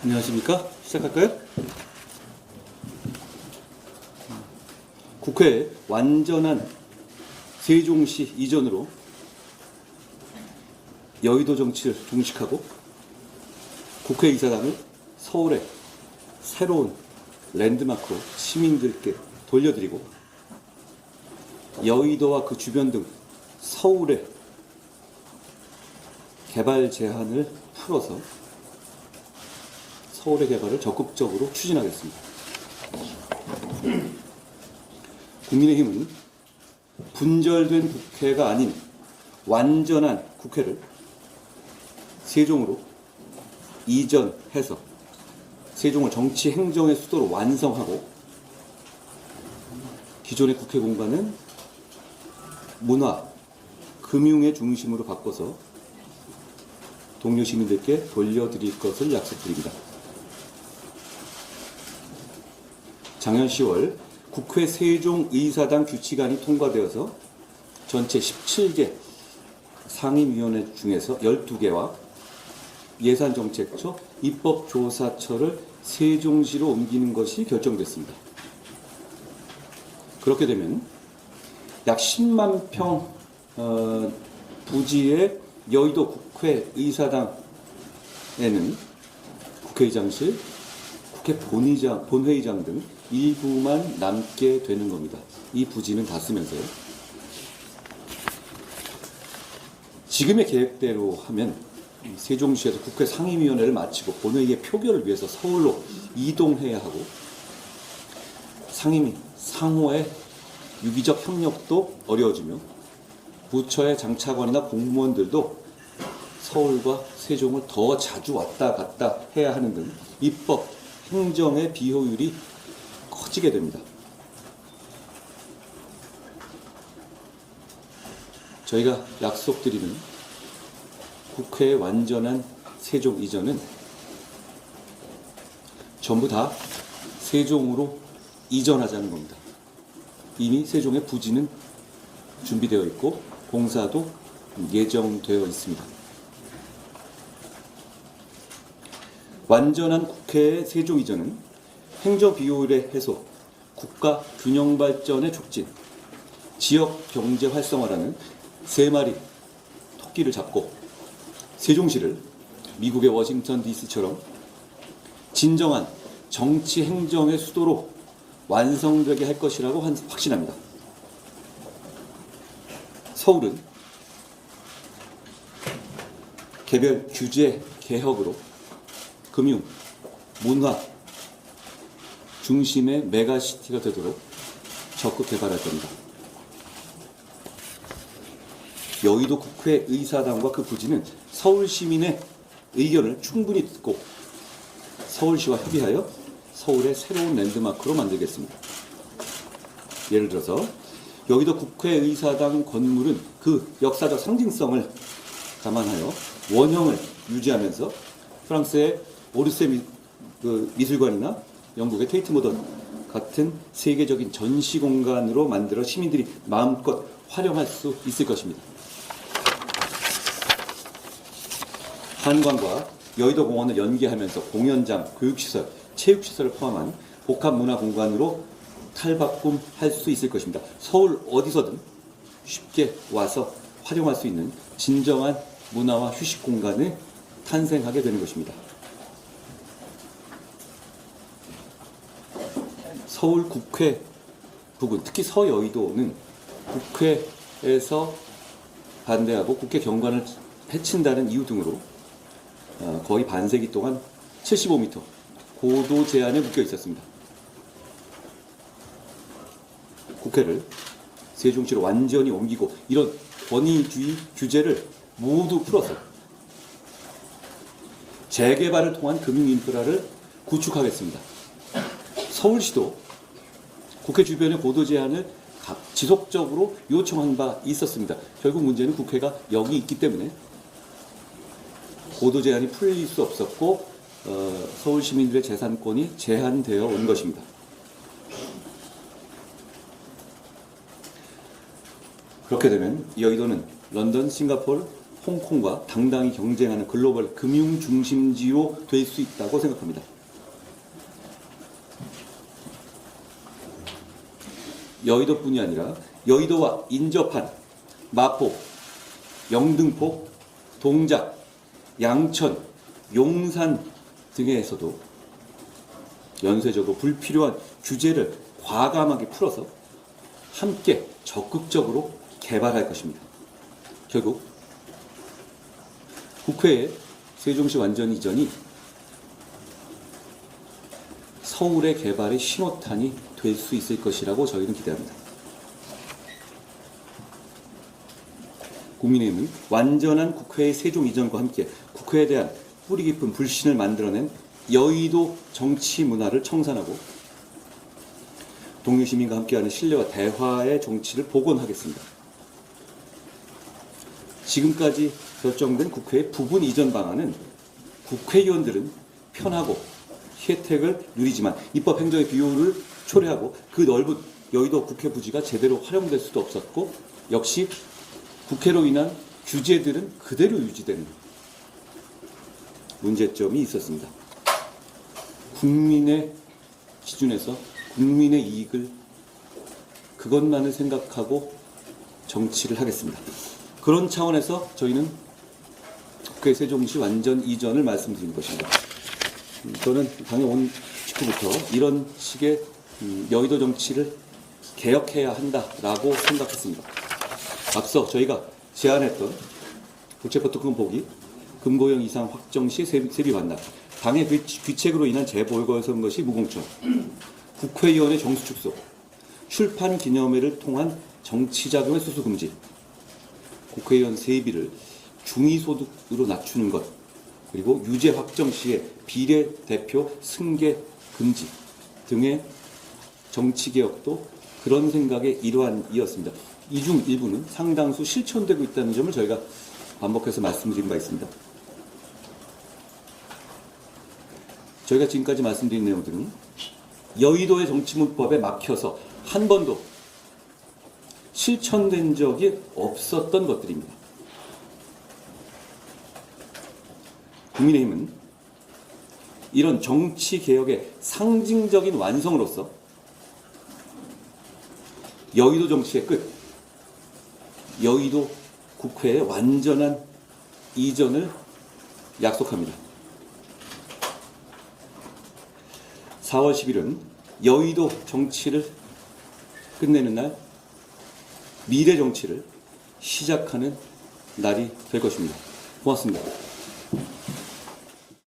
안녕하십니까? 시작할까요? 국회의 완전한 세종시 이전으로 여의도 정치를 종식하고 국회의사당을 서울의 새로운 랜드마크로 시민들께 돌려드리고 여의도와 그 주변 등 서울의 개발 제한을 풀어서 서울의 개발을 적극적으로 추진하겠습니다. 국민의힘은 분절된 국회가 아닌 완전한 국회를 세종으로 이전해서 세종을 정치 행정의 수도로 완성하고 기존의 국회 공간은 문화, 금융의 중심으로 바꿔서 동료 시민들께 돌려드릴 것을 약속드립니다. 작년 10월 국회 세종의사당 규칙안이 통과되어서 전체 17개 상임위원회 중에서 12개와 예산정책처, 입법조사처를 세종시로 옮기는 것이 결정됐습니다. 그렇게 되면 약 10만 평 부지의 여의도 국회의사당에는 국회의장실, 국회 본회의장 등 일부만 남게 되는 겁니다. 이 부지는 다 쓰면서요. 지금의 계획대로 하면 세종시에서 국회 상임위원회를 마치고 본회의의 표결을 위해서 서울로 이동해야 하고 상임위, 상호의 유기적 협력도 어려워지며 부처의 장차관이나 공무원들도 서울과 세종을 더 자주 왔다 갔다 해야 하는 등 입법, 행정의 비효율이 커지게 됩니다. 저희가 약속드리는 국회의 완전한 세종 이전은 전부 다 세종으로 이전하자는 겁니다. 이미 세종의 부지는 준비되어 있고 공사도 예정되어 있습니다. 완전한 국회의 세종 이전은 행정 비효율의 해소, 국가 균형 발전의 촉진, 지역 경제 활성화라는 세 마리 토끼를 잡고 세종시를 미국의 워싱턴 DC처럼 진정한 정치 행정의 수도로 완성되게 할 것이라고 확신합니다. 서울은 개별 규제 개혁으로 금융, 문화 중심의 메가시티가 되도록 적극 개발할 겁니다. 여의도 국회의사당과 그 부지는 서울 시민의 의견을 충분히 듣고 서울시와 협의하여 서울의 새로운 랜드마크로 만들겠습니다. 예를 들어서 여의도 국회의사당 건물은 그 역사적 상징성을 감안하여 원형을 유지하면서 프랑스의 오르세 미술관이나 영국의 테이트 모던 같은 세계적인 전시 공간으로 만들어 시민들이 마음껏 활용할 수 있을 것입니다. 한강과 여의도 공원을 연계하면서 공연장, 교육시설, 체육시설을 포함한 복합문화공간으로 탈바꿈할 수 있을 것입니다. 서울 어디서든 쉽게 와서 활용할 수 있는 진정한 문화와 휴식 공간을 탄생하게 되는 것입니다. 서울 국회 부근, 특히 서여의도는 국회에서 반대하고 국회 경관을 해친다는 이유 등으로 거의 반세기 동안 75m 고도 제한에 묶여 있었습니다. 국회를 세종시로 완전히 옮기고 이런 권위주의 규제를 모두 풀어서 재개발을 통한 금융인프라를 구축하겠습니다. 서울시도 국회 주변의 고도 제한을 지속적으로 요청한 바 있었습니다. 결국 문제는 국회가 여기 있기 때문에 고도 제한이 풀릴 수 없었고 서울 시민들의 재산권이 제한되어 온 것입니다. 그렇게 되면 여의도는 런던, 싱가포르, 홍콩과 당당히 경쟁하는 글로벌 금융 중심지로 될 수 있다고 생각합니다. 여의도뿐이 아니라 여의도와 인접한 마포, 영등포, 동작, 양천, 용산 등에서도 연쇄적으로 불필요한 규제를 과감하게 풀어서 함께 적극적으로 개발할 것입니다. 결국 국회의 세종시 완전 이전이 서울의 개발의 신호탄이 될 수 있을 것이라고 저희는 기대합니다. 국민의힘은 완전한 국회의 세종 이전과 함께 국회에 대한 뿌리 깊은 불신을 만들어낸 여의도 정치 문화를 청산하고 동료 시민과 함께하는 신뢰와 대화의 정치를 복원하겠습니다. 지금까지 결정된 국회의 부분 이전 방안은 국회의원들은 편하고 혜택을 누리지만 입법 행정의 비율을 초래하고 그 넓은 여의도 국회 부지가 제대로 활용될 수도 없었고 역시 국회로 인한 규제들은 그대로 유지되는 문제점이 있었습니다. 국민의 기준에서 국민의 이익을 그것만을 생각하고 정치를 하겠습니다. 그런 차원에서 저희는 국회 세종시 완전 이전을 말씀드린 것입니다. 저는 당에 온 직후부터 이런 식의 여의도 정치를 개혁해야 한다라고 생각했습니다. 앞서 저희가 제안했던 국채포트금 보기, 금고형 이상 확정 시 세비 반납, 당의 귀책으로 인한 재보궐선거 시 무공천, 국회의원의 정수 축소, 출판 기념회를 통한 정치자금의 수수 금지, 국회의원 세비를 중위소득으로 낮추는 것, 그리고 유죄 확정 시에 비례대표 승계 금지 등의 정치개혁도 그런 생각의 일환이었습니다. 이 중 일부는 상당수 실천되고 있다는 점을 저희가 반복해서 말씀드린 바 있습니다. 저희가 지금까지 말씀드린 내용들은 여의도의 정치문법에 막혀서 한 번도 실천된 적이 없었던 것들입니다. 국민의힘은 이런 정치개혁의 상징적인 완성으로서 여의도 정치의 끝, 여의도 국회의 완전한 이전을 약속합니다. 4월 10일은 여의도 정치를 끝내는 날, 미래 정치를 시작하는 날이 될 것입니다. 고맙습니다.